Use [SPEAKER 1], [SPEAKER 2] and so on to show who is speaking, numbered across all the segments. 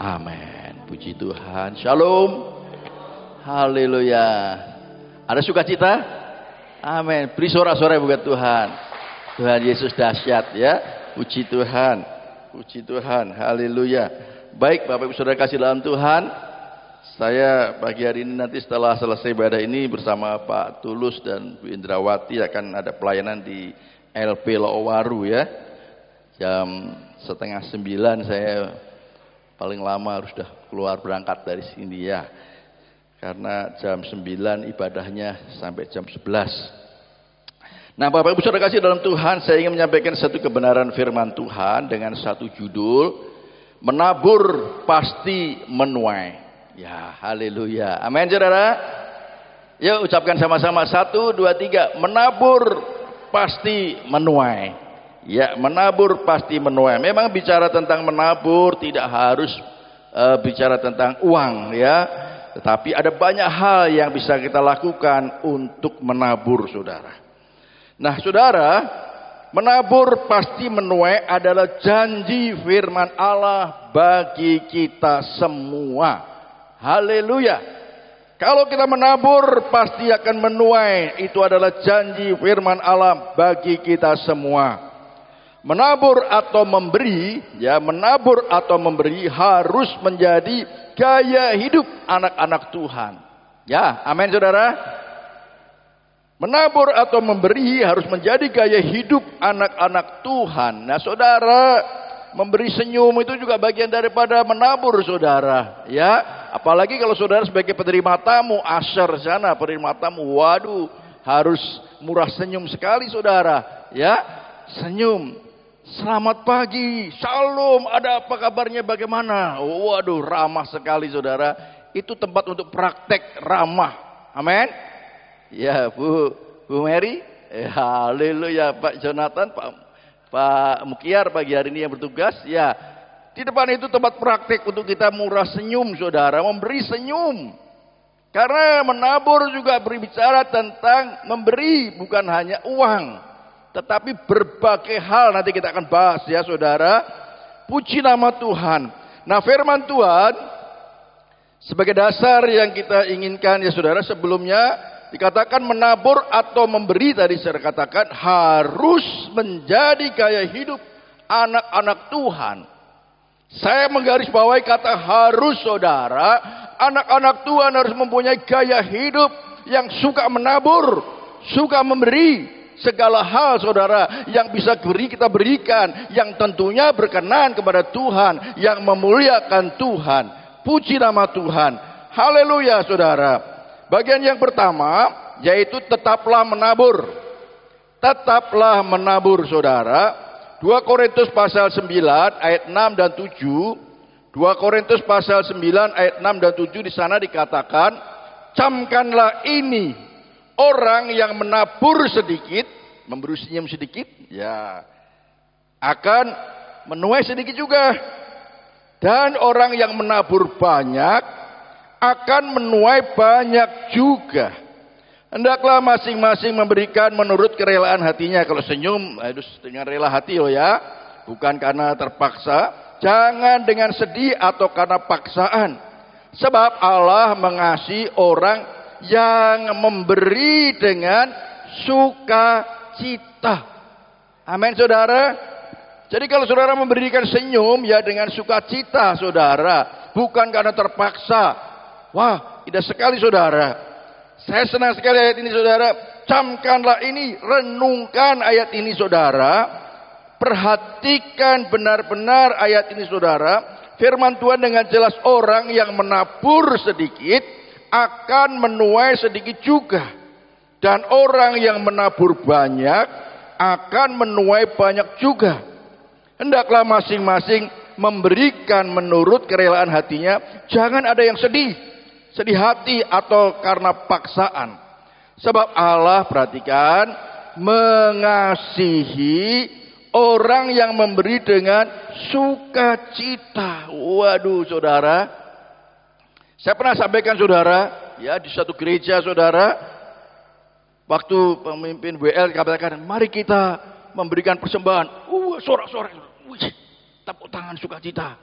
[SPEAKER 1] Amin. Puji Tuhan. Shalom. Haleluya. Ada sukacita? Amin. Beri sorak-sorai buat Tuhan. Tuhan Yesus dahsyat ya. Puji Tuhan. Puji Tuhan. Haleluya. Baik Bapak Ibu Saudara kasih dalam Tuhan. Saya pagi hari ini nanti setelah selesai ibadah ini bersama Pak Tulus dan Bu Indrawati akan ada pelayanan di LP Lowaru ya. Jam 8:30 saya paling lama harus sudah keluar berangkat dari sini ya. Karena jam 9 ibadahnya sampai jam 11. Nah Bapak Ibu Saudara kasih dalam Tuhan, saya ingin menyampaikan satu kebenaran firman Tuhan dengan satu judul, menabur pasti menuai. Ya, haleluya. Amin saudara. Yuk ucapkan sama-sama 1, 2, 3. Menabur pasti menuai. Ya, menabur pasti menuai. Memang bicara tentang menabur tidak harus bicara tentang uang ya. Tetapi ada banyak hal yang bisa kita lakukan untuk menabur saudara. Nah saudara, menabur pasti menuai adalah janji firman Allah bagi kita semua. Haleluya. Kalau kita menabur pasti akan menuai. Itu adalah janji firman Allah bagi kita semua. Menabur atau memberi, ya menabur atau memberi harus menjadi gaya hidup anak-anak Tuhan. Ya, amin saudara. Menabur atau memberi harus menjadi gaya hidup anak-anak Tuhan. Nah saudara, memberi senyum itu juga bagian daripada menabur saudara. Ya, apalagi kalau saudara sebagai penerima tamu, asher sana penerima tamu, waduh harus murah senyum sekali saudara. Ya, senyum. Selamat pagi, shalom, ada apa kabarnya bagaimana? Waduh ramah sekali saudara. Itu tempat untuk praktek ramah. Amin. Ya Bu Mary, haleluya. Pak Jonathan, Pak Mukiar pagi hari ini yang bertugas. Ya, di depan itu tempat praktek untuk kita murah senyum saudara, memberi senyum. Karena menabur juga berbicara tentang memberi, bukan hanya uang, tetapi berbagai hal nanti kita akan bahas ya saudara. Puji nama Tuhan. Nah firman Tuhan sebagai dasar yang kita inginkan ya saudara, sebelumnya dikatakan menabur atau memberi tadi saya katakan harus menjadi gaya hidup anak-anak Tuhan. Saya menggarisbawahi kata harus saudara. Anak-anak Tuhan harus mempunyai gaya hidup yang suka menabur, suka memberi segala hal saudara yang bisa kita berikan, yang tentunya berkenan kepada Tuhan, yang memuliakan Tuhan. Puji nama Tuhan. Haleluya saudara. Bagian yang pertama yaitu tetaplah menabur. Tetaplah menabur saudara. 2 Korintus pasal 9 ayat 6 dan 7. 2 Korintus pasal 9 ayat 6 dan 7 di sana dikatakan, camkanlah ini, orang yang menabur sedikit, memberi senyum sedikit, ya akan menuai sedikit juga. Dan orang yang menabur banyak akan menuai banyak juga. Hendaklah masing-masing memberikan menurut kerelaan hatinya. Kalau senyum harus dengan rela hati loh ya, bukan karena terpaksa. Jangan dengan sedih atau karena paksaan. Sebab Allah mengasihi orang yang memberi dengan sukacita. Amin saudara. Jadi kalau saudara memberikan senyum ya dengan sukacita saudara, bukan karena terpaksa. Wah, indah sekali saudara. Saya senang sekali ayat ini saudara. Camkanlah ini, renungkan ayat ini saudara. Perhatikan benar-benar ayat ini saudara. Firman Tuhan dengan jelas, orang yang menabur sedikit akan menuai sedikit juga. Dan orang yang menabur banyak akan menuai banyak juga. Hendaklah masing-masing memberikan menurut kerelaan hatinya. Jangan ada yang sedih hati atau karena paksaan. Sebab Allah, perhatikan, mengasihi orang yang memberi dengan sukacita. Waduh saudara, saya pernah sampaikan saudara, ya di satu gereja saudara, waktu pemimpin WL katakan, mari kita memberikan persembahan. Sorak-sorak, tepuk tangan sukacita.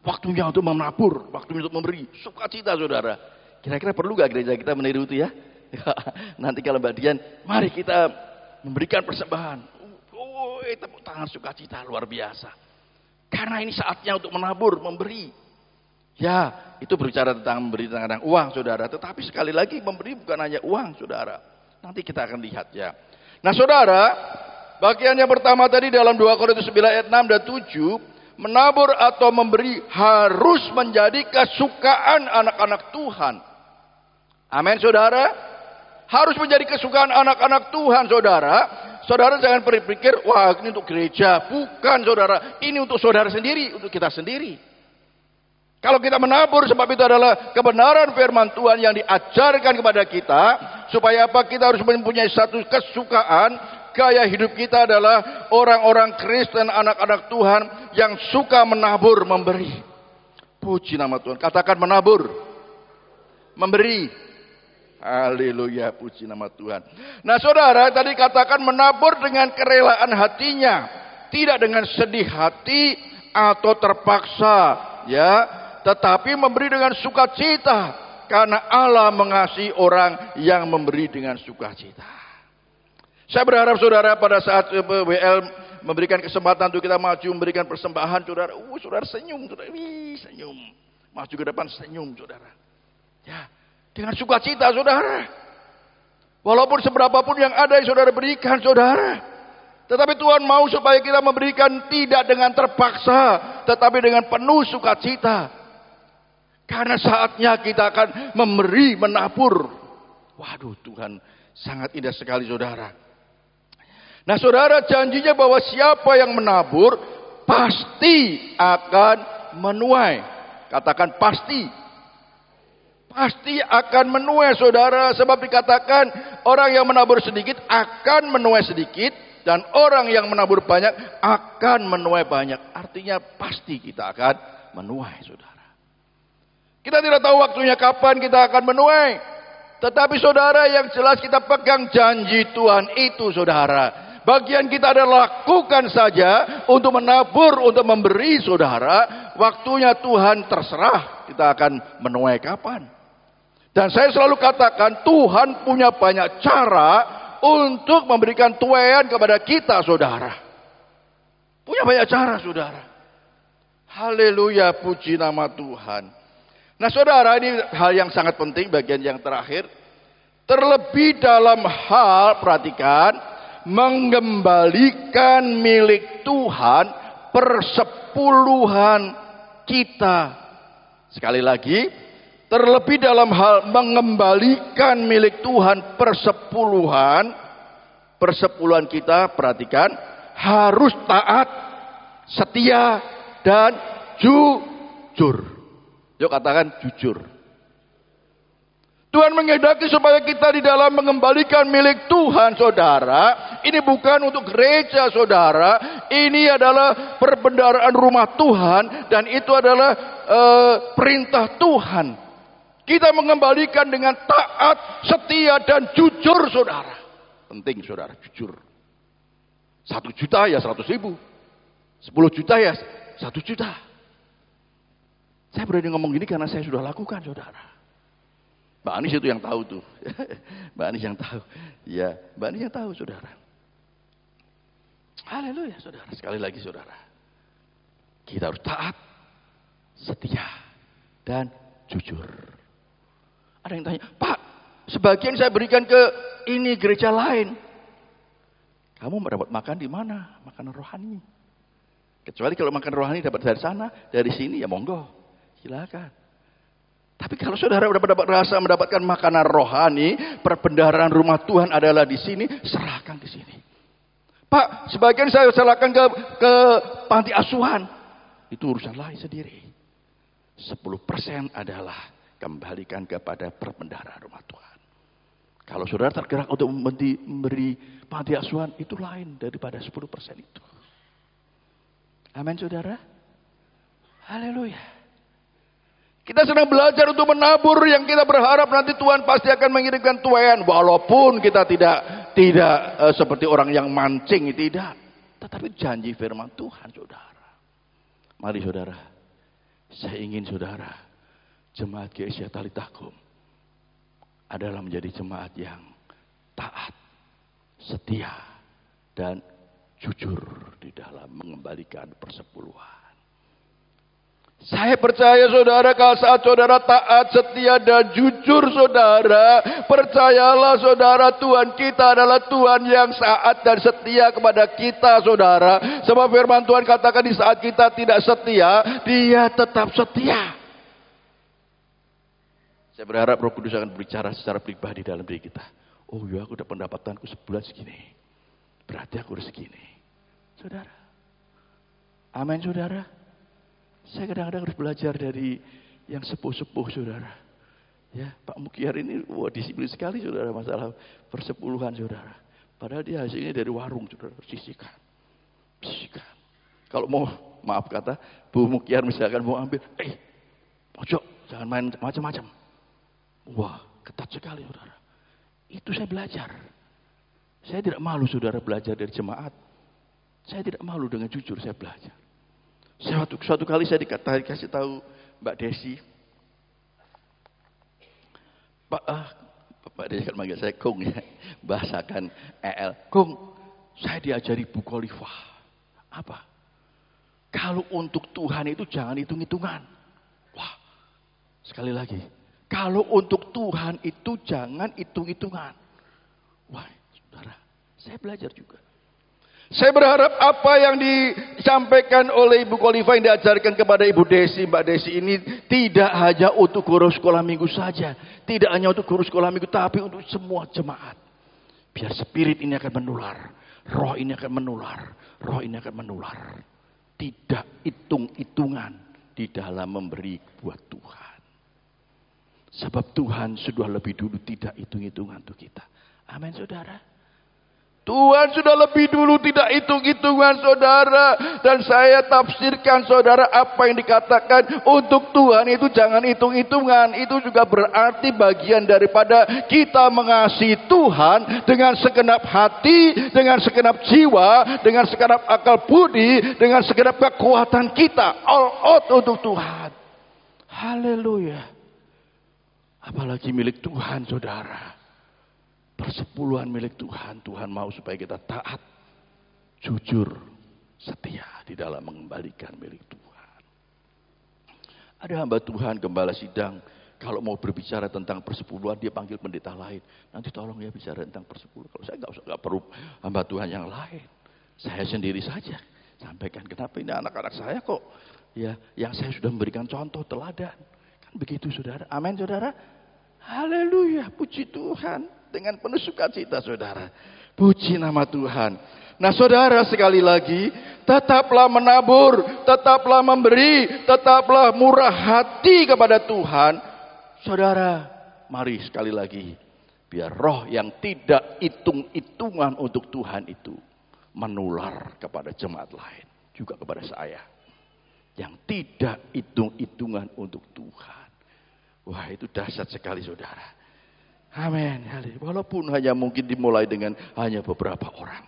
[SPEAKER 1] Waktunya untuk menabur, waktunya untuk memberi. Sukacita saudara. Kira-kira perlu gak gereja kita meniru itu ya? Nanti kalau Mbak Dian, mari kita memberikan persembahan. Tepuk tangan sukacita luar biasa. Karena ini saatnya untuk menabur, memberi. Ya, itu berbicara tentang memberi tentang uang saudara. Tetapi sekali lagi memberi bukan hanya uang saudara. Nanti kita akan lihat ya. Nah saudara, bagian yang pertama tadi dalam 2 Korintus 9 ayat 6 dan 7. Menabur atau memberi harus menjadi kesukaan anak-anak Tuhan. Amin saudara. Harus menjadi kesukaan anak-anak Tuhan saudara. Saudara jangan berpikir, wah ini untuk gereja. Bukan saudara, ini untuk saudara sendiri, untuk kita sendiri. Kalau kita menabur, sebab itu adalah kebenaran firman Tuhan yang diajarkan kepada kita. Supaya apa? Kita harus mempunyai satu kesukaan. Gaya hidup kita adalah orang-orang Kristen, anak-anak Tuhan yang suka menabur, memberi. Puji nama Tuhan. Katakan menabur, memberi. Haleluya, puji nama Tuhan. Nah saudara, tadi katakan menabur dengan kerelaan hatinya. Tidak dengan sedih hati atau terpaksa. Ya, tetapi memberi dengan sukacita. Karena Allah mengasihi orang yang memberi dengan sukacita. Saya berharap saudara pada saat WL memberikan kesempatan untuk kita maju memberikan persembahan saudara. Saudara senyum, saudara. Senyum. Maju ke depan senyum saudara. Ya. Dengan sukacita saudara. Walaupun seberapapun yang ada yang saudara berikan saudara. Tetapi Tuhan mau supaya kita memberikan tidak dengan terpaksa. Tetapi dengan penuh sukacita. Karena saatnya kita akan memberi, menabur. Waduh Tuhan sangat indah sekali saudara. Nah saudara janjinya bahwa siapa yang menabur. Pasti akan menuai. Katakan pasti. Pasti akan menuai saudara. Sebab dikatakan orang yang menabur sedikit akan menuai sedikit. Dan orang yang menabur banyak akan menuai banyak. Artinya pasti kita akan menuai saudara. Kita tidak tahu waktunya kapan kita akan menuai. Tetapi saudara yang jelas kita pegang janji Tuhan itu saudara. Bagian kita adalah lakukan saja untuk menabur, untuk memberi saudara. Waktunya Tuhan terserah kita akan menuai kapan. Dan saya selalu katakan Tuhan punya banyak cara untuk memberikan tuaian kepada kita saudara. Punya banyak cara saudara. Haleluya, puji nama Tuhan. Nah saudara, ini hal yang sangat penting bagian yang terakhir. Terlebih dalam hal, perhatikan, mengembalikan milik Tuhan persepuluhan kita. Sekali lagi, terlebih dalam hal mengembalikan milik Tuhan persepuluhan kita, perhatikan, harus taat, setia, dan jujur. Yuk katakan jujur. Tuhan menghendaki supaya kita di dalam mengembalikan milik Tuhan saudara. Ini bukan untuk gereja saudara. Ini adalah perbendaharaan rumah Tuhan. Dan itu adalah perintah Tuhan. Kita mengembalikan dengan taat, setia, dan jujur saudara. Penting saudara, jujur. 1 juta ya 100.000. 10 juta ya 1 juta. Saya berani ngomong gini karena saya sudah lakukan saudara. Mbak Anis itu yang tahu tuh. Mbak Anis yang tahu. Ya, Mbak Anis yang tahu saudara. Haleluya saudara. Sekali lagi saudara. Kita harus taat, setia, dan jujur. Ada yang tanya, Pak, sebagian saya berikan ke ini gereja lain. Kamu mendapat makan di mana? Makanan rohani. Kecuali kalau makan rohani dapat dari sana, dari sini ya monggo. Silakan. Tapi kalau saudara sudah mendapatkan makanan rohani, perbendaharaan rumah Tuhan adalah di sini, serahkan ke sini. Pak, sebagian saya serahkan ke panti asuhan. Itu urusan lain sendiri. 10% adalah kembalikan kepada perbendaharaan rumah Tuhan. Kalau saudara tergerak untuk memberi panti asuhan, itu lain daripada 10% itu. Amin saudara. Haleluya. Kita sedang belajar untuk menabur yang kita berharap nanti Tuhan pasti akan mengirimkan tuaian. Walaupun kita tidak seperti orang yang mancing, tidak. Tetapi janji firman Tuhan saudara. Mari saudara. Saya ingin saudara, jemaat GSI Talitakum adalah menjadi jemaat yang taat, setia, dan jujur di dalam mengembalikan persepuluhan. Saya percaya saudara, kalau saat saudara taat, setia, dan jujur saudara, percayalah saudara, Tuhan kita adalah Tuhan yang taat dan setia kepada kita saudara. Sebab firman Tuhan katakan di saat kita tidak setia, Dia tetap setia. Saya berharap Roh Kudus akan berbicara secara pribadi dalam diri kita. Oh ya, aku udah pendapatanku sebulan segini, berarti aku harus segini. Saudara, amin saudara. Saya kadang-kadang harus belajar dari yang sepuh-sepuh saudara. Ya, Pak Mukyar ini disiplin sekali saudara masalah persepuluhan saudara. Padahal dia hasilnya dari warung saudara, sisihkan. Kalau mau, maaf kata, Bu Mukyar misalkan mau ambil, pojok, jangan main macam-macam. Wah, ketat sekali saudara. Itu saya belajar. Saya tidak malu saudara belajar dari jemaat. Saya tidak malu dengan jujur saya belajar. Suatu kali saya dikasih tahu Mbak Desi. Pak Desi kan manggil saya Kung ya. Bahasakan EL. Kung, saya diajari Bu Khalifah. Apa? Kalau untuk Tuhan itu jangan hitung-hitungan. Wah, sekali lagi. Kalau untuk Tuhan itu jangan hitung-hitungan. Wah, saudara, saya belajar juga. Saya berharap apa yang disampaikan oleh Ibu Khalifah yang diajarkan kepada Ibu Desi, Mbak Desi ini tidak hanya untuk guru sekolah minggu saja. Tidak hanya untuk guru sekolah minggu, tapi untuk semua jemaat. Biar spirit ini akan menular. Roh ini akan menular. Roh ini akan menular. Tidak hitung-hitungan di dalam memberi buat Tuhan. Sebab Tuhan sudah lebih dulu tidak hitung-hitungan untuk kita. Amin saudara. Tuhan sudah lebih dulu tidak hitung-hitungan saudara. Dan saya tafsirkan saudara apa yang dikatakan untuk Tuhan itu jangan hitung-hitungan. Itu juga berarti bagian daripada kita mengasihi Tuhan dengan segenap hati, dengan segenap jiwa, dengan segenap akal budi, dengan segenap kekuatan kita. All out untuk Tuhan. Haleluya. Apalagi milik Tuhan saudara. Persepuluhan milik Tuhan. Tuhan mau supaya kita taat, jujur, setia di dalam mengembalikan milik Tuhan. Ada hamba Tuhan, gembala sidang, kalau mau berbicara tentang persepuluhan, dia panggil pendeta lain. Nanti tolong ya bicara tentang persepuluhan. Kalau saya nggak perlu hamba Tuhan yang lain. Saya sendiri saja. Sampaikan, kenapa ini anak-anak saya kok, ya, yang saya sudah memberikan contoh teladan. Kan begitu saudara. Amin saudara. Haleluya, puji Tuhan. Dengan penuh sukacita saudara. Puji nama Tuhan. Nah saudara, sekali lagi, tetaplah menabur, tetaplah memberi, tetaplah murah hati kepada Tuhan. Saudara, mari sekali lagi, biar roh yang tidak hitung-hitungan untuk Tuhan itu menular kepada jemaat lain, juga kepada saya. Yang tidak hitung-hitungan untuk Tuhan. Wah, itu dahsyat sekali saudara. Amin. Walaupun hanya mungkin dimulai dengan hanya beberapa orang.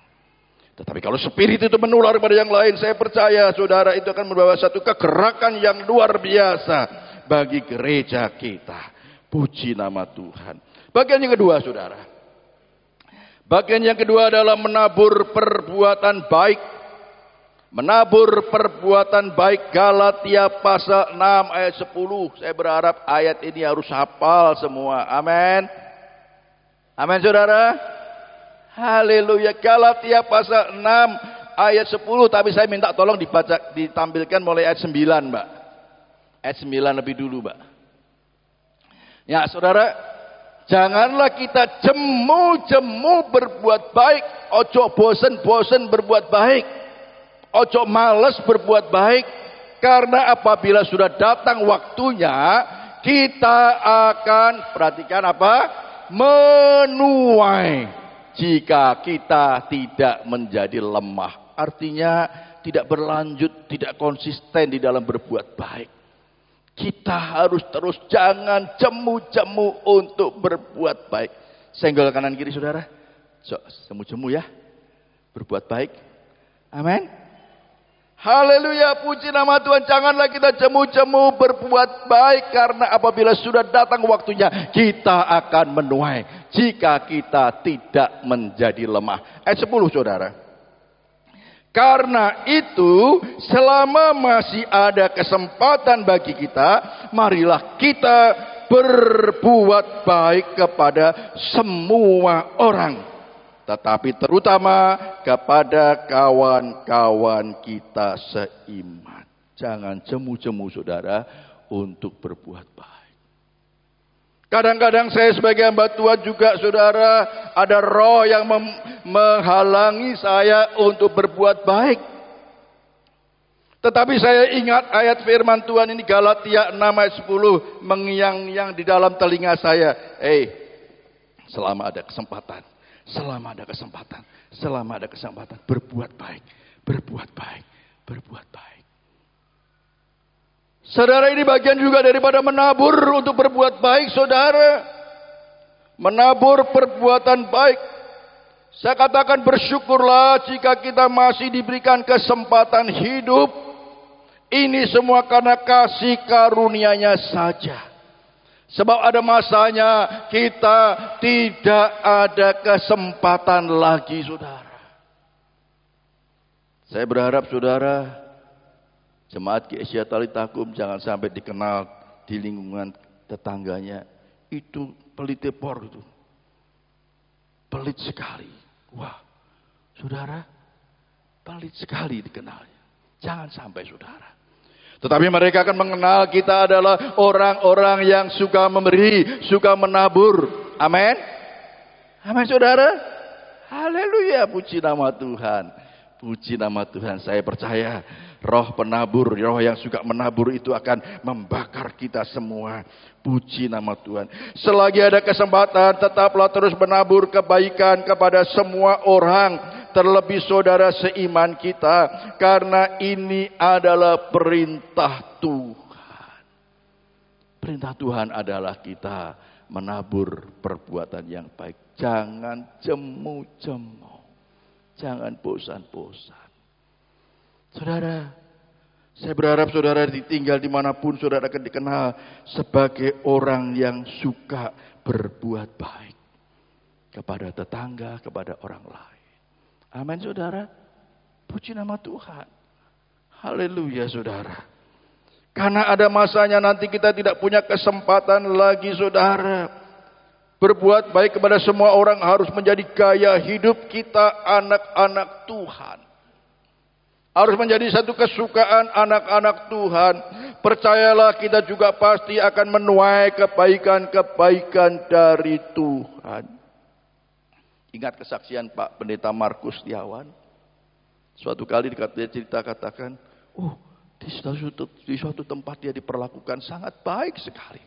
[SPEAKER 1] Tetapi kalau spirit itu menular kepada yang lain, saya percaya saudara itu akan membawa satu kegerakan yang luar biasa bagi gereja kita. Puji nama Tuhan. Bagian yang kedua saudara. Bagian yang kedua adalah menabur perbuatan baik. Menabur perbuatan baik. Galatia pasal 6 ayat 10. Saya berharap ayat ini harus hafal semua. Amin. Amin saudara. Haleluya. Galatia pasal 6 ayat 10. Tapi saya minta tolong ditampilkan mulai ayat 9 Mbak. Ayat 9 lebih dulu Mbak. Ya saudara. Janganlah kita jemu-jemu berbuat baik. Ojo bosen-bosen berbuat baik. Ojo males berbuat baik. Karena apabila sudah datang waktunya. Kita akan, perhatikan apa? Menuai jika kita tidak menjadi lemah. Artinya tidak berlanjut, tidak konsisten di dalam berbuat baik. Kita harus terus, jangan jemu-jemu untuk berbuat baik. Senggol kanan kiri saudara. Jemu-jemu ya. Berbuat baik. Amin. Haleluya, puji nama Tuhan. Janganlah kita jemu-jemu berbuat baik, karena apabila sudah datang waktunya, kita akan menuai jika kita tidak menjadi lemah. Ayat 10 saudara. Karena itu, selama masih ada kesempatan bagi kita, marilah kita berbuat baik kepada semua orang, tetapi terutama kepada kawan-kawan kita seiman. Jangan jemu-jemu saudara untuk berbuat baik. Kadang-kadang saya sebagai hamba Tuhan juga saudara, ada roh yang menghalangi saya untuk berbuat baik. Tetapi saya ingat ayat firman Tuhan ini, Galatia 6 ayat 10, mengiang-iang di dalam telinga saya. Selama ada kesempatan, selama ada kesempatan, selama ada kesempatan, berbuat baik, berbuat baik, berbuat baik. Saudara, ini bagian juga daripada menabur untuk berbuat baik, saudara. Menabur perbuatan baik. Saya katakan bersyukurlah jika kita masih diberikan kesempatan hidup. Ini semua karena kasih karunia-Nya saja. Sebab ada masanya kita tidak ada kesempatan lagi, saudara. Saya berharap saudara, jemaat GSI Talitakum jangan sampai dikenal di lingkungan tetangganya. Itu pelit tepor itu. Pelit sekali. Wah, saudara, pelit sekali dikenalnya. Jangan sampai saudara. Tetapi mereka akan mengenal kita adalah orang-orang yang suka memberi, suka menabur. Amin. Amin saudara. Haleluya, puji nama Tuhan. Puji nama Tuhan. Saya percaya roh penabur, roh yang suka menabur itu akan membakar kita semua. Puji nama Tuhan. Selagi ada kesempatan, tetaplah terus menabur kebaikan kepada semua orang. Terlebih saudara seiman kita. Karena ini adalah perintah Tuhan. Perintah Tuhan adalah kita menabur perbuatan yang baik. Jangan jemu-jemu. Jangan bosan-bosan. Saudara, saya berharap saudara tinggal dimanapun saudara akan dikenal sebagai orang yang suka berbuat baik. Kepada tetangga, kepada orang lain. Amin saudara. Puji nama Tuhan. Haleluya saudara. Karena ada masanya nanti kita tidak punya kesempatan lagi saudara. Berbuat baik kepada semua orang harus menjadi gaya hidup kita anak-anak Tuhan. Harus menjadi satu kesukaan anak-anak Tuhan. Percayalah kita juga pasti akan menuai kebaikan-kebaikan dari Tuhan. Ingat kesaksian Pak Pendeta Markus Setiawan. Suatu kali dia cerita katakan, di suatu tempat dia diperlakukan sangat baik sekali.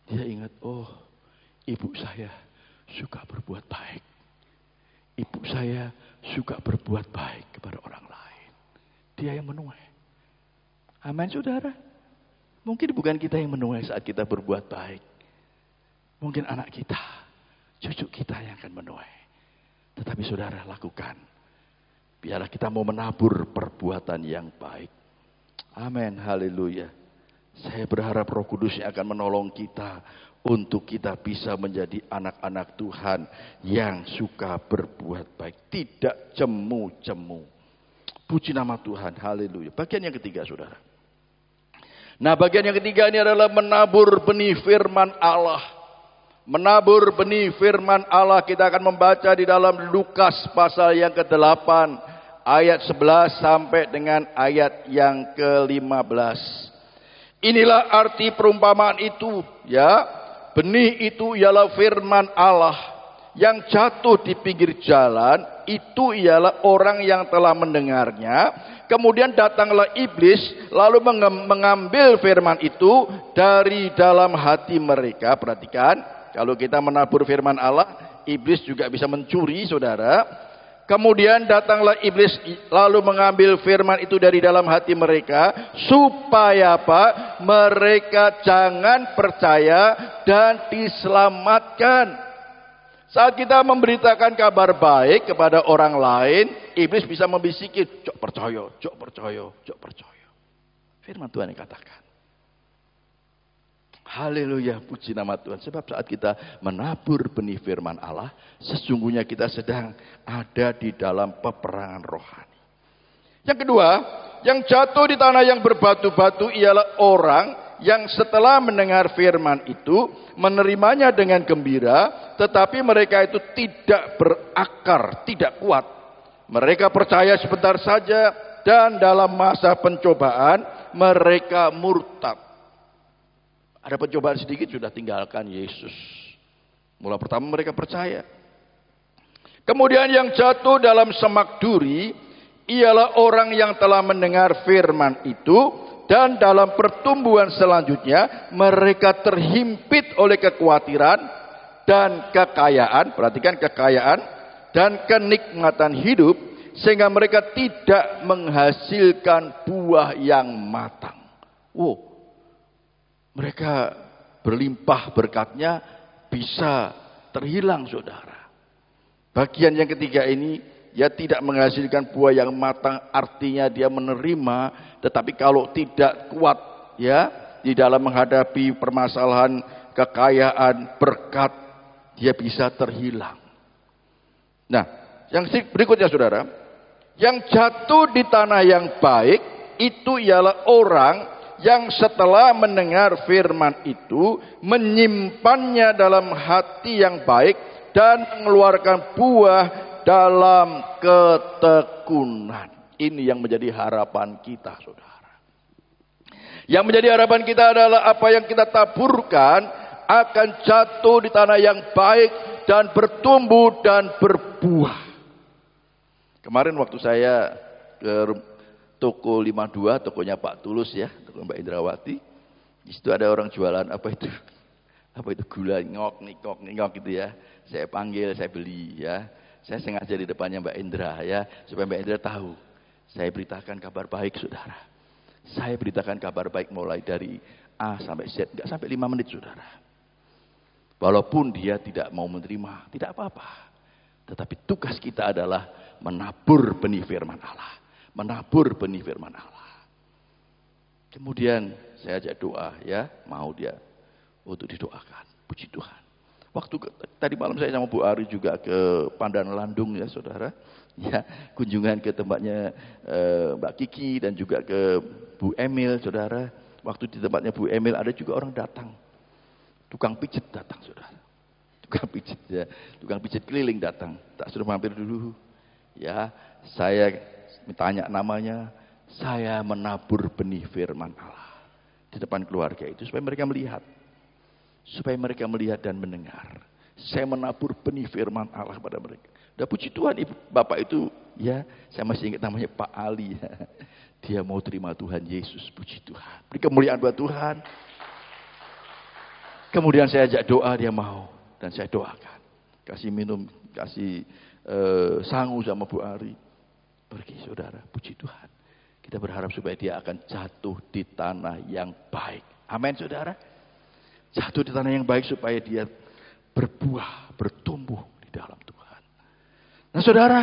[SPEAKER 1] Dia ingat, ibu saya suka berbuat baik. Ibu saya suka berbuat baik kepada orang lain. Dia yang menuai. Amin saudara. Mungkin bukan kita yang menuai saat kita berbuat baik. Mungkin anak kita, cucu kita yang akan menuai. Tetapi saudara lakukan. Biarlah kita mau menabur perbuatan yang baik. Amin. Haleluya. Saya berharap Roh Kudus yang akan menolong kita untuk kita bisa menjadi anak-anak Tuhan yang suka berbuat baik. Tidak jemu-jemu. Puji nama Tuhan. Haleluya. Bagian yang ketiga saudara. Nah bagian yang ketiga ini adalah menabur benih firman Allah. Menabur benih firman Allah. Kita akan membaca di dalam Lukas pasal yang ke-8. Ayat 11 sampai dengan ayat yang ke-15. Inilah arti perumpamaan itu. Ya, benih itu ialah firman Allah. Yang jatuh di pinggir jalan. Itu ialah orang yang telah mendengarnya. Kemudian datanglah iblis. Lalu mengambil firman itu dari dalam hati mereka. Perhatikan. Kalau kita menabur firman Allah. Iblis juga bisa mencuri saudara. Kemudian datanglah iblis lalu mengambil firman itu dari dalam hati mereka. Supaya apa? Mereka jangan percaya dan diselamatkan. Saat kita memberitakan kabar baik kepada orang lain. iblis bisa membisikin, "Cok percaya, cok percaya, cok percaya." Firman Tuhan yang katakan. Haleluya, puji nama Tuhan. Sebab saat kita menabur benih firman Allah, sesungguhnya kita sedang ada di dalam peperangan rohani. Yang kedua, yang jatuh di tanah yang berbatu-batu ialah orang yang setelah mendengar firman itu, menerimanya dengan gembira, tetapi mereka itu tidak berakar, tidak kuat. Mereka percaya sebentar saja, dan dalam masa pencobaan, mereka murtad. Ada pencobaan sedikit sudah tinggalkan Yesus. Mula pertama mereka percaya. Kemudian yang jatuh dalam semak duri ialah orang yang telah mendengar firman itu, dan dalam pertumbuhan selanjutnya mereka terhimpit oleh kekhawatiran dan kekayaan. Perhatikan, kekayaan dan kenikmatan hidup, sehingga mereka tidak menghasilkan buah yang matang. Mereka berlimpah berkatnya bisa terhilang, saudara. Bagian yang ketiga ini, dia tidak menghasilkan buah yang matang, artinya dia menerima, tetapi kalau tidak kuat ya di dalam menghadapi permasalahan kekayaan, berkat, dia bisa terhilang. Nah, yang berikutnya saudara, yang jatuh di tanah yang baik itu ialah orang yang setelah mendengar firman itu, menyimpannya dalam hati yang baik dan mengeluarkan buah dalam ketekunan. Ini yang menjadi harapan kita, saudara. Yang menjadi harapan kita adalah apa yang kita taburkan akan jatuh di tanah yang baik dan bertumbuh dan berbuah. Kemarin waktu saya ke toko 52, tokonya Pak Tulus ya, toko Mbak Indrawati. Di situ ada orang jualan apa itu gula ngok gitu ya. Saya panggil, saya beli ya. Saya sengaja di depannya Mbak Indra ya, supaya Mbak Indra tahu. Saya beritakan kabar baik, saudara. Saya beritakan kabar baik mulai dari A sampai Z, enggak sampai 5 menit, saudara. Walaupun dia tidak mau menerima, tidak apa-apa. Tetapi tugas kita adalah menabur benih firman Allah. Menabur benih firman Allah. Kemudian saya ajak doa ya, mau dia untuk didoakan. Puji Tuhan. Waktu tadi malam saya sama Bu Ari juga ke Pandan Landung ya, saudara. Ya, kunjungan ke tempatnya Mbak Kiki dan juga ke Bu Emil, saudara. Waktu di tempatnya Bu Emil ada juga orang datang. Tukang pijet datang, saudara. Tukang pijet ya, tukang pijet keliling datang. Tak suruh mampir dulu. Ya, saya tanya namanya, saya menabur benih firman Allah di depan keluarga itu supaya mereka melihat. Supaya mereka melihat dan mendengar. Saya menabur benih firman Allah pada mereka. Dan puji Tuhan, Bapak itu ya, saya masih ingat namanya Pak Ali. Dia mau terima Tuhan Yesus, puji Tuhan. Beri kemuliaan buat Tuhan. Kemudian saya ajak doa, dia mau. Dan saya doakan. Kasih minum, kasih sangu sama Bu Ari. Pergi saudara, puji Tuhan. Kita berharap supaya dia akan jatuh di tanah yang baik. Amin saudara. Jatuh di tanah yang baik supaya dia berbuah, bertumbuh di dalam Tuhan. Nah saudara,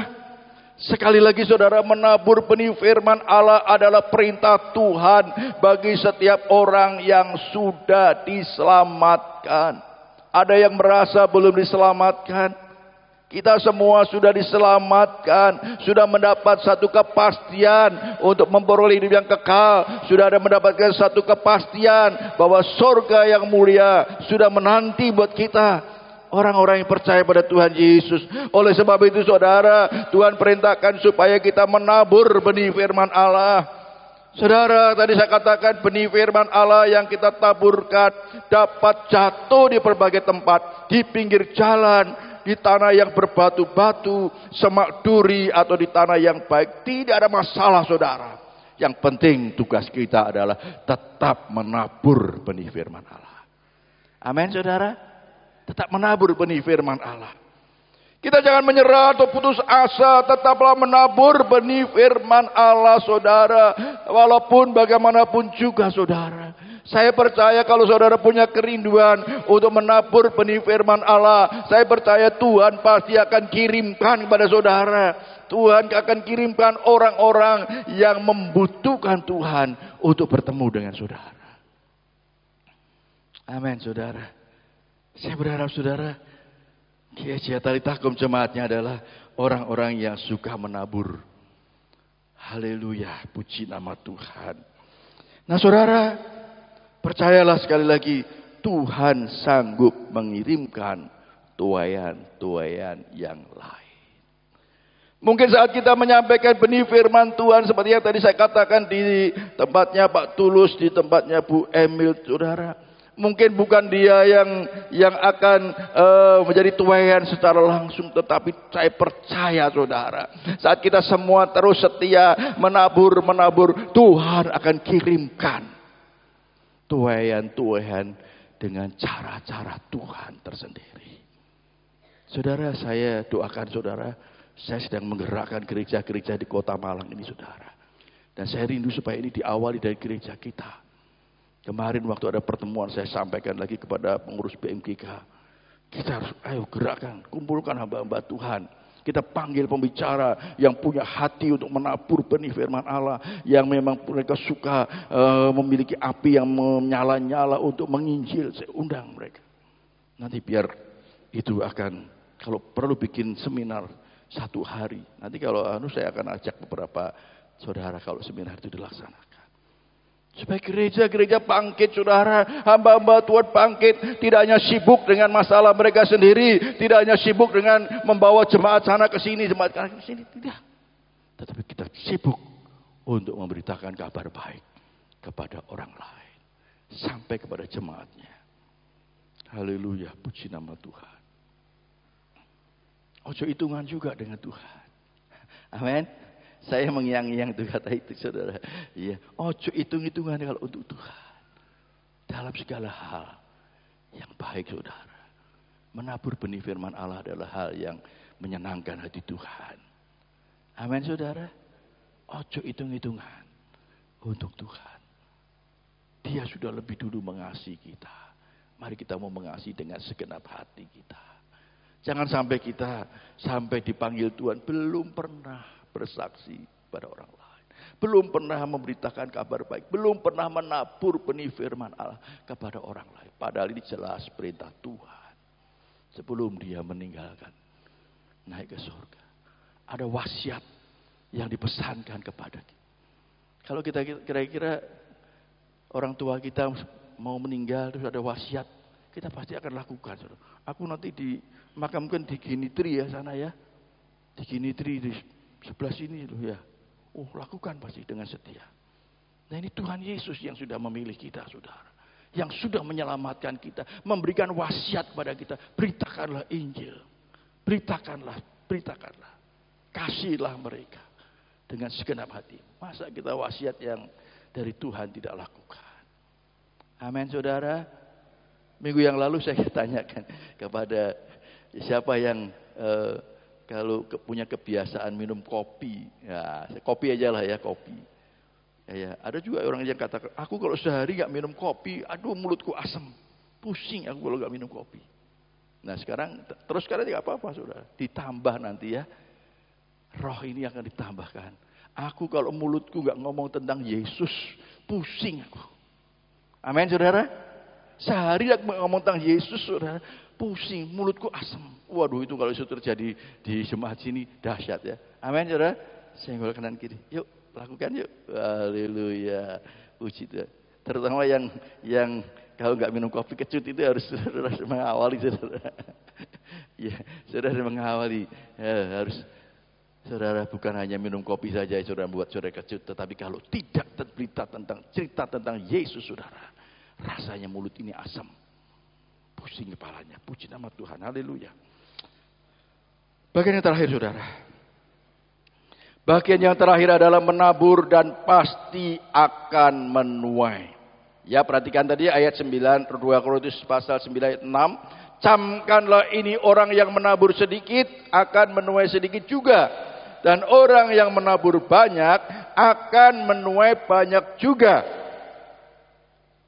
[SPEAKER 1] sekali lagi saudara, menabur benih firman Allah adalah perintah Tuhan bagi setiap orang yang sudah diselamatkan. Ada yang merasa belum diselamatkan. Kita semua sudah diselamatkan, sudah mendapat satu kepastian untuk memperoleh hidup yang kekal. Sudah ada mendapatkan satu kepastian bahwa surga yang mulia sudah menanti buat kita. Orang-orang yang percaya pada Tuhan Yesus. Oleh sebab itu saudara, Tuhan perintahkan supaya kita menabur benih firman Allah. Saudara, tadi saya katakan benih firman Allah yang kita taburkan dapat jatuh di berbagai tempat. Di pinggir jalan, di tanah yang berbatu-batu, semak duri, atau di tanah yang baik. Tidak ada masalah saudara. Yang penting tugas kita adalah tetap menabur benih firman Allah. Amin saudara. Tetap menabur benih firman Allah. Kita jangan menyerah atau putus asa. Tetaplah menabur benih firman Allah saudara. Walaupun bagaimanapun juga saudara. Saya percaya kalau saudara punya kerinduan untuk menabur benih firman Allah, saya percaya Tuhan pasti akan kirimkan kepada saudara Tuhan akan kirimkan orang-orang yang membutuhkan Tuhan untuk bertemu dengan saudara. Amin, saudara. Saya berharap saudara, GSJ Talitakum jemaatnya adalah orang-orang yang suka menabur. Haleluya, puji nama Tuhan. Nah saudara, percayalah sekali lagi, Tuhan sanggup mengirimkan tuaian-tuaian yang lain. Mungkin saat kita menyampaikan benih firman Tuhan seperti yang tadi saya katakan di tempatnya Pak Tulus, di tempatnya Bu Emil, saudara. Mungkin bukan dia yang akan menjadi tuaian secara langsung, tetapi saya percaya saudara, saat kita semua terus setia menabur, Tuhan akan kirimkan tuaian-tuaian dengan cara-cara Tuhan tersendiri. Saudara, saya doakan saudara, saya sedang menggerakkan gereja-gereja di Kota Malang ini saudara. Dan saya rindu supaya ini diawali dari gereja kita. Kemarin waktu ada pertemuan saya sampaikan lagi kepada pengurus BMGK. Kita harus ayo gerakkan, kumpulkan hamba-hamba Tuhan. Kita panggil pembicara yang punya hati untuk menabur benih firman Allah. Yang memang mereka suka memiliki api yang menyala-nyala untuk menginjil. Saya undang mereka. Nanti biar itu akan, kalau perlu bikin seminar 1 hari. Nanti kalau saya akan ajak beberapa saudara kalau seminar itu dilaksanakan. Supaya gereja-gereja bangkit saudara, hamba-hamba Tuhan bangkit, tidak hanya sibuk dengan masalah mereka sendiri, tidak hanya sibuk dengan membawa jemaat sana ke sini, jemaat sana ke sini, tidak. Tetapi kita sibuk untuk memberitakan kabar baik kepada orang lain, sampai kepada jemaatnya. Haleluya, puji nama Tuhan. Ojo hitungan juga dengan Tuhan. Amin. Saya mengiang-iang itu kata itu saudara. Iya, ojo hitung-hitungan kalau untuk Tuhan. Dalam segala hal yang baik saudara. Menabur benih firman Allah adalah hal yang menyenangkan hati Tuhan. Amin saudara. Ojo hitung-hitungan untuk Tuhan. Dia sudah lebih dulu mengasihi kita. Mari kita mau mengasihi dengan segenap hati kita. Jangan sampai kita sampai dipanggil Tuhan belum pernah bersaksi pada orang lain. Belum pernah memberitakan kabar baik. Belum pernah menabur benih firman Allah kepada orang lain. Padahal ini jelas perintah Tuhan. Sebelum dia meninggalkan, naik ke surga. Ada wasiat yang dipesankan kepada kita. Kalau kita kira-kira orang tua kita mau meninggal terus ada wasiat, kita pasti akan lakukan. Aku nanti dimakamkan di Ginitri ya sana ya. Di Ginitri di sebelah sini loh ya. Lakukan pasti dengan setia. Nah ini Tuhan Yesus yang sudah memilih kita saudara. Yang sudah menyelamatkan kita. Memberikan wasiat kepada kita. Beritakanlah Injil. Beritakanlah. Kasihlah mereka. Dengan segenap hati. Masa kita wasiat yang dari Tuhan tidak lakukan. Amin saudara. Minggu yang lalu saya tanyakan kepada siapa yang kalau punya kebiasaan minum kopi, ya kopi aja lah ya kopi. Ya, ada juga orang yang katakan, aku kalau sehari nggak minum kopi, aduh mulutku asam, pusing aku kalau nggak minum kopi. Nah sekarang nggak apa-apa saudara, ditambah nanti ya, roh ini akan ditambahkan. Aku kalau mulutku nggak ngomong tentang Yesus, pusing aku. Amin saudara. Sehari aku ngomong tentang Yesus saudara, pusing, mulutku asam. Waduh itu kalau itu terjadi di jemaat sini dahsyat ya. Amin saudara. Senggol kanan kiri. Yuk lakukan yuk. Haleluya. Puji Tuhan. Terutama yang kalau nggak minum kopi kecut itu harus saudara mengawali saudara. Ya, saudara mengawali. Ya, harus saudara bukan hanya minum kopi saja saudara buat saudara kecut, tetapi kalau tidak berita tentang cerita tentang Yesus saudara, rasanya mulut ini asam. Pusing kepalanya. Puji nama Tuhan. Haleluya. Bagian yang terakhir saudara. Bagian yang terakhir adalah menabur dan pasti akan menuai. Ya perhatikan tadi ayat 9. 2 Korintus pasal 9 ayat 6. Camkanlah ini orang yang menabur sedikit akan menuai sedikit juga. Dan orang yang menabur banyak akan menuai banyak juga.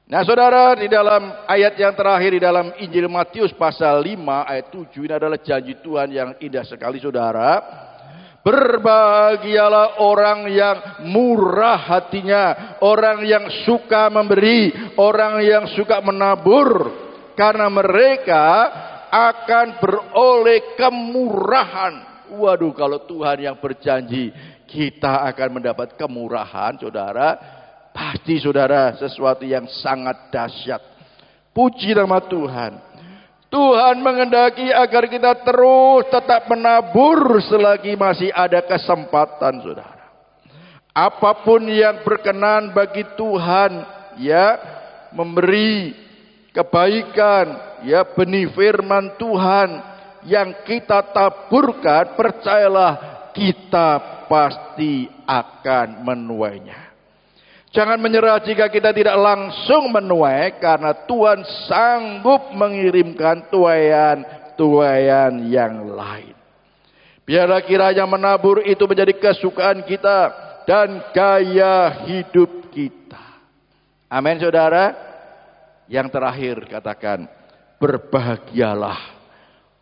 [SPEAKER 1] Nah saudara, di dalam ayat yang terakhir di dalam Injil Matius pasal 5 ayat 7 ini adalah janji Tuhan yang indah sekali saudara. Berbahagialah orang yang murah hatinya, orang yang suka memberi, orang yang suka menabur, karena mereka akan beroleh kemurahan. Waduh, kalau Tuhan yang berjanji kita akan mendapat kemurahan, saudara, pasti saudara sesuatu yang sangat dahsyat. Puji nama Tuhan. Tuhan menghendaki agar kita terus tetap menabur selagi masih ada kesempatan, saudara. Apapun yang berkenan bagi Tuhan, ya, memberi kebaikan, ya, benih firman Tuhan yang kita taburkan, percayalah kita pasti akan menuainya. Jangan menyerah jika kita tidak langsung menuai, karena Tuhan sanggup mengirimkan tuaian yang lain. Biarlah kiranya menabur itu menjadi kesukaan kita dan gaya hidup kita. Amin, saudara. Yang terakhir katakan, berbahagialah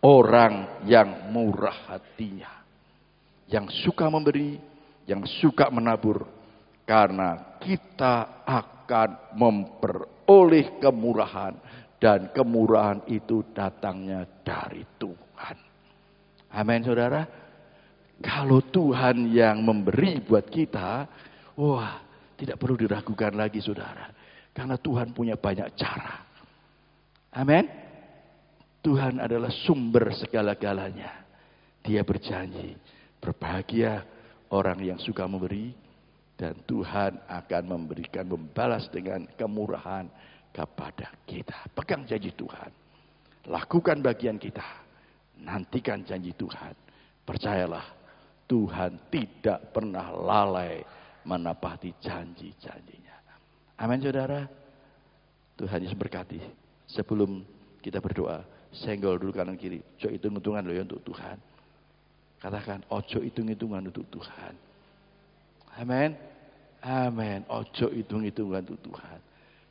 [SPEAKER 1] orang yang murah hatinya, yang suka memberi, yang suka menabur, karena kita akan memperoleh kemurahan, dan kemurahan itu datangnya dari Tuhan. Amin, saudara. Kalau Tuhan yang memberi buat kita, wah, tidak perlu diragukan lagi, saudara. Karena Tuhan punya banyak cara. Amin. Tuhan adalah sumber segala-galanya. Dia berjanji, berbahagia orang yang suka memberi, dan Tuhan akan membalas dengan kemurahan kepada kita. Pegang janji Tuhan. Lakukan bagian kita. Nantikan janji Tuhan. Percayalah, Tuhan tidak pernah lalai menepati janji-janjinya. Amin, saudara. Tuhan Yesus berkati. Sebelum kita berdoa, senggol dulu kanan kiri. Ojo hitung-hitungan loh ya untuk Tuhan. Katakan, ojo hitung-hitungan untuk Tuhan. Amin. Amin. Ojo hitung-hitungan untuk Tuhan.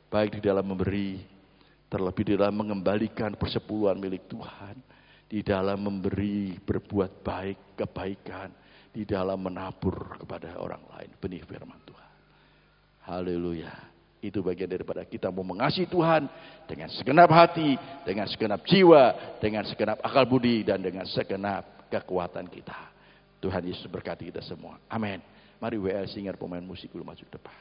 [SPEAKER 1] Baik di dalam memberi, terlebih di dalam mengembalikan persepuluhan milik Tuhan, di dalam memberi, berbuat baik, kebaikan, di dalam menabur kepada orang lain benih firman Tuhan. Haleluya. Itu bagian daripada kita mau mengasihi Tuhan dengan segenap hati, dengan segenap jiwa, dengan segenap akal budi, dan dengan segenap kekuatan kita. Tuhan Yesus berkati kita semua. Amin. Mari WL Singer pemain musik dulu maju depan.